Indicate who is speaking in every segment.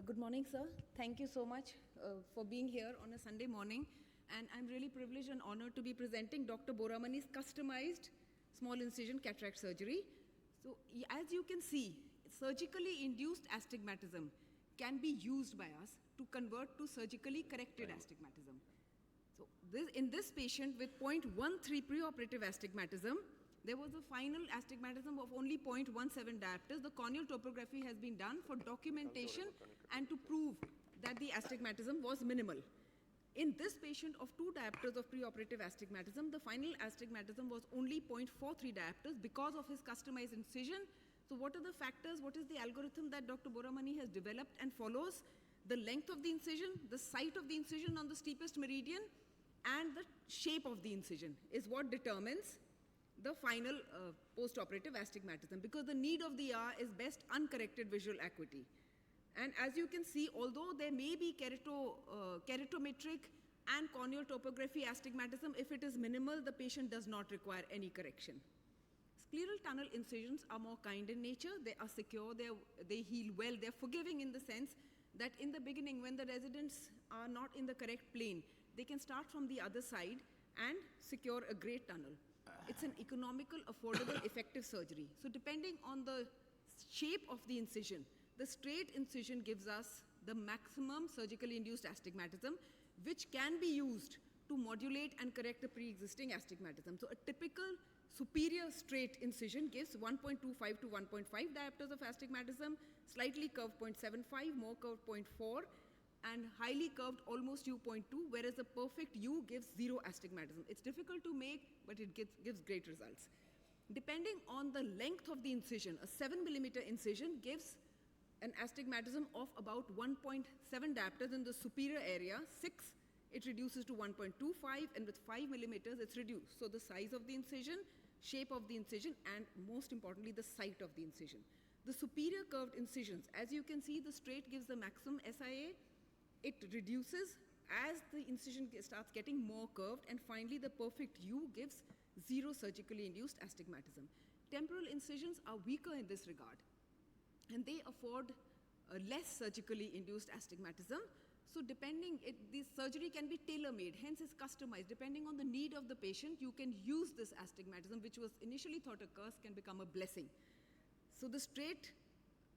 Speaker 1: Good morning, sir. Thank you so much for being here on a Sunday morning. And I'm really privileged and honored to be presenting Dr. Boramani's customized small incision cataract surgery. So as you can see, surgically induced astigmatism can be used by us to convert to surgically corrected astigmatism. So in this patient with 0.13 preoperative astigmatism, there was a final astigmatism of only 0.17 diopters. The corneal topography has been done for documentation and to prove that the astigmatism was minimal. In this patient of 2 diopters of preoperative astigmatism, the final astigmatism was only 0.43 diopters because of his customized incision. So what are the factors? What is the algorithm that Dr. Boramani has developed and follows? The length of the incision, the site of the incision on the steepest meridian, and the shape of the incision is what determines the final post-operative astigmatism, because the need of the hour is best uncorrected visual acuity. And as you can see, although there may be keratometric and corneal topography astigmatism, if it is minimal, the patient does not require any correction. Scleral tunnel incisions are more kind in nature. They are secure, they heal well, they're forgiving in the sense that in the beginning, when the residents are not in the correct plane, they can start from the other side and secure a great tunnel. It's an economical, affordable, effective surgery. So depending on the shape of the incision, the straight incision gives us the maximum surgically induced astigmatism, which can be used to modulate and correct the pre-existing astigmatism. So a typical superior straight incision gives 1.25 to 1.5 diopters of astigmatism, slightly curved 0.75, more curved 0.4, and highly curved almost U.2, whereas a perfect U gives 0 astigmatism. It's difficult to make, but it gives great results. Depending on the length of the incision, a 7 millimeter incision gives an astigmatism of about 1.7 diopters in the superior area. 6, it reduces to 1.25, and with 5 millimeters, it's reduced. So the size of the incision, shape of the incision, and most importantly, the site of the incision. The superior curved incisions, as you can see, the straight gives the maximum SIA. It reduces as the incision starts getting more curved, and finally the perfect U gives 0 surgically induced astigmatism. Temporal incisions are weaker in this regard, and they afford less surgically induced astigmatism. So the surgery can be tailor-made, hence it's customized. Depending on the need of the patient, you can use this astigmatism, which was initially thought a curse, can become a blessing. So the straight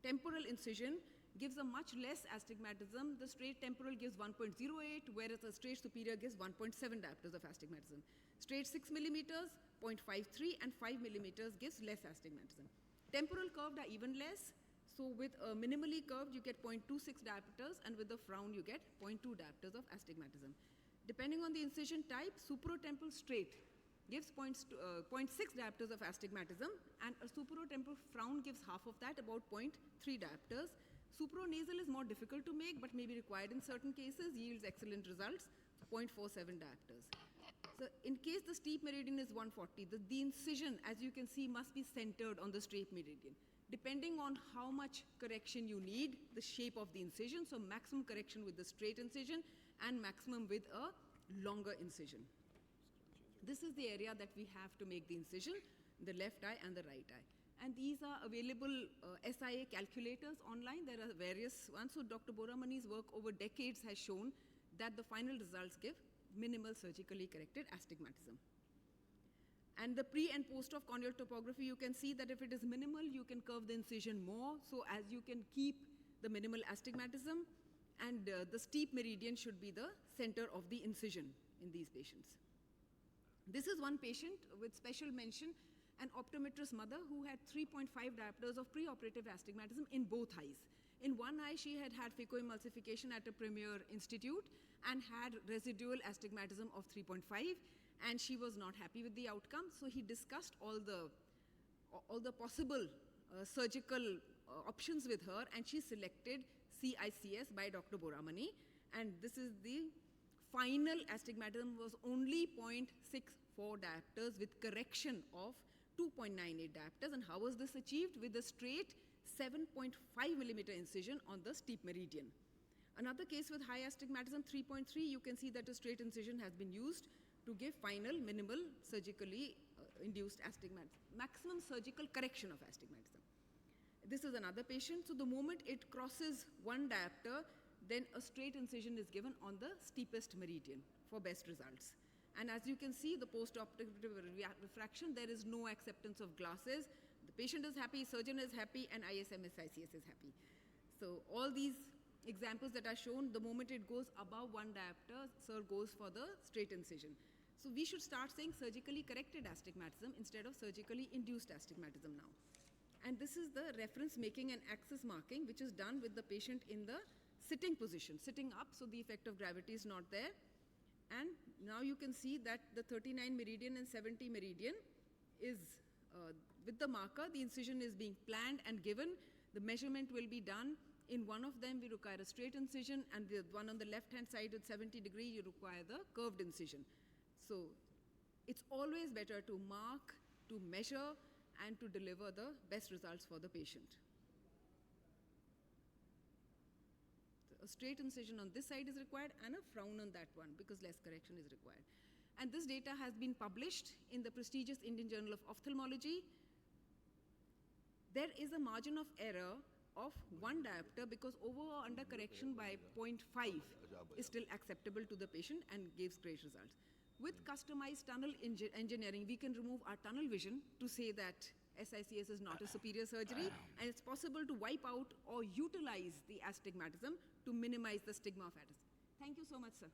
Speaker 1: temporal incision gives a much less astigmatism. The straight temporal gives 1.08, whereas the straight superior gives 1.7 diopters of astigmatism. Straight 6 millimeters, 0.53, and 5 millimeters gives less astigmatism. Temporal curved are even less. So with a minimally curved, you get 0.26 diopters, and with the frown, you get 0.2 diopters of astigmatism. Depending on the incision type, supratemporal straight gives 0.6 diopters of astigmatism, and a supratemporal frown gives half of that, about 0.3 diopters. Supranasal is more difficult to make, but may be required in certain cases, yields excellent results, 0.47 diopters. So in case the steep meridian is 140, the incision, as you can see, must be centered on the straight meridian. Depending on how much correction you need, the shape of the incision, so maximum correction with the straight incision and maximum with a longer incision. This is the area that we have to make the incision, the left eye and the right eye. And these are available SIA calculators online. There are various ones. So Dr. Boramani's work over decades has shown that the final results give minimal surgically corrected astigmatism. And the pre and post of corneal topography, you can see that if it is minimal, you can curve the incision more, so as you can keep the minimal astigmatism, and the steep meridian should be the center of the incision in these patients. This is one patient with special mention, an optometrist mother who had 3.5 diopters of preoperative astigmatism in both eyes. In one eye, she had had phacoemulsification at a premier institute and had residual astigmatism of 3.5, and she was not happy with the outcome. So he discussed all the possible surgical options with her, and she selected CICS by Dr. Boramani, and this is the final astigmatism was only 0.64 diopters with correction of 2.98 diopters. And how was this achieved? With a straight 7.5 millimeter incision on the steep meridian. Another case with high astigmatism, 3.3, you can see that a straight incision has been used to give final minimal surgically induced astigmatism, maximum surgical correction of astigmatism. This is another patient. So the moment it crosses one diopter, then a straight incision is given on the steepest meridian for best results. And as you can see, the post-operative refraction, there is no acceptance of glasses. The patient is happy, surgeon is happy, and ISMS-ICS is happy. So all these examples that are shown, the moment it goes above one diopter, sir goes for the straight incision. So we should start saying surgically corrected astigmatism instead of surgically induced astigmatism now. And this is the reference making and axis marking, which is done with the patient in the sitting position, sitting up, so the effect of gravity is not there. And now you can see that the 39 meridian and 70 meridian is, with the marker, the incision is being planned and given. The measurement will be done. In one of them, we require a straight incision, and the one on the left-hand side at 70 degrees, you require the curved incision. So it's always better to mark, to measure, and to deliver the best results for the patient. A straight incision on this side is required and a frown on that one because less correction is required. And this data has been published in the prestigious Indian Journal of Ophthalmology. There is a margin of error of 1 diopter because over or under correction by 0.5 is still acceptable to the patient and gives great results. With customized tunnel engineering, we can remove our tunnel vision to say that SICS is not a superior surgery, and it's possible to wipe out or utilize the astigmatism to minimize the stigma of astigmatism. Thank you so much, sir.